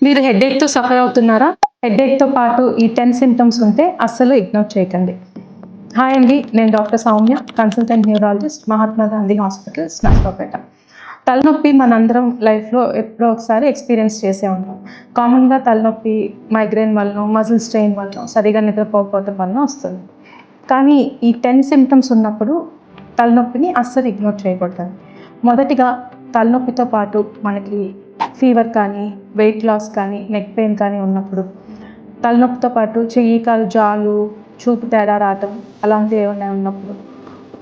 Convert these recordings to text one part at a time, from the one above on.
మీరు హెడేక్‌తో సఫర్ అవుతున్నారా? హెడేక్‌తో పాటు ఈ 10 సింప్టమ్స్ ఉంటే అస్సలు ఇగ్నోర్ చేయకండి. హాయ్ అండి. నేను doctor Soumya, consultant neurologist, Mahatma Gandhi hospitals, Narsapeta. తలనొప్పి మనందరం లైఫ్‌లో ఎప్పుడో ఒకసారి ఎక్స్‌పీరియన్స్ చేసే ఉంటాం. కామన్‌గా తలనొప్పి మైగ్రేన్ వలనో, మజిల్ స్ట్రెయిన్ వలనో, సరిగ్గా నిద్రపోకపోవడం వలన వస్తుంది. కానీ ఈ 10 సింప్టమ్స్ ఉన్నప్పుడు తలనొప్పిని అస్సలు ఇగ్నోర్ చేయకూడదండి. మొదటిగా తలనొప్పితో పాటు మనకి ఫీవర్ కానీ, వెయిట్ లాస్ కానీ, నెక్ పెయిన్ కానీ ఉన్నప్పుడు, తలనొప్పితో పాటు చెయ్యి, కాలు, జాలు, చూపు తేడా రావటం అలాంటివి ఏమైనా ఉన్నప్పుడు,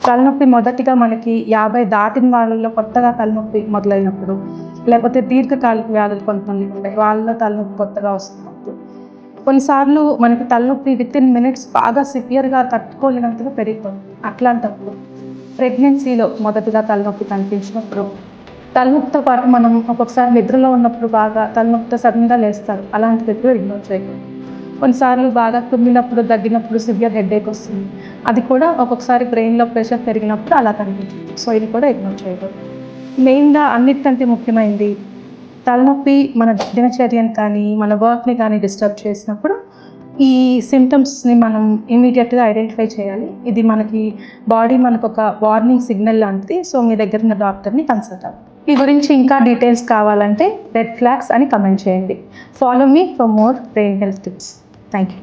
తలనొప్పి మొదటిగా మనకి 50 దాటిన వాళ్ళలో కొత్తగా తలనొప్పి మొదలైనప్పుడు, లేకపోతే దీర్ఘకాలిక వ్యాధులు కొంతమందికి ఉంటాయి, వాళ్ళలో తలనొప్పి కొత్తగా వస్తున్నప్పుడు, కొన్నిసార్లు మనకి తలనొప్పి వితిన్ మినిట్స్ బాగా సివియర్గా తట్టుకోలేనంతగా పెరిగిపోతుంది. అట్లాంటప్పుడు ప్రెగ్నెన్సీలో మొదటిగా తలనొప్పి కనిపించినప్పుడు, తలనొప్పితో పాటు మనం ఒక్కొక్కసారి నిద్రలో ఉన్నప్పుడు బాగా తలనొప్పితో సడన్గా లేస్తారు. అలాంటిది ఎప్పుడూ ఇగ్నోర్ చేయకూడదు. కొన్నిసార్లు బాగా తుమ్మినప్పుడు, దగ్గినప్పుడు సివియర్ హెడేక్ వస్తుంది. అది కూడా ఒక్కొక్కసారి బ్రెయిన్‌లో ప్రెషర్ పెరిగినప్పుడు అలా కనిపించవచ్చు. సో ఇది కూడా ఇగ్నోర్ చేయకూడదు. మెయిన్‌గా అన్నిటికంటే ముఖ్యమైనది తలనొప్పి మన దినచర్యను కానీ, మన వర్క్‌ని కానీ డిస్టర్బ్ చేసినప్పుడు ఈ సింప్టమ్స్‌ని మనం ఇమ్మీడియట్‌గా ఐడెంటిఫై చేయాలి. ఇది మనకి బాడీ మనకొక వార్నింగ్ సిగ్నల్ లాంటిది. సో మీ దగ్గర ఉన్న డాక్టర్‌ని కన్సల్ట్ అవ్వండి. ఈ గురించి ఇంకా డీటెయిల్స్ కావాలంటే రెడ్ ఫ్లాగ్స్ అని కమెంట్ చేయండి. Follow me for more brain health tips. Thank you.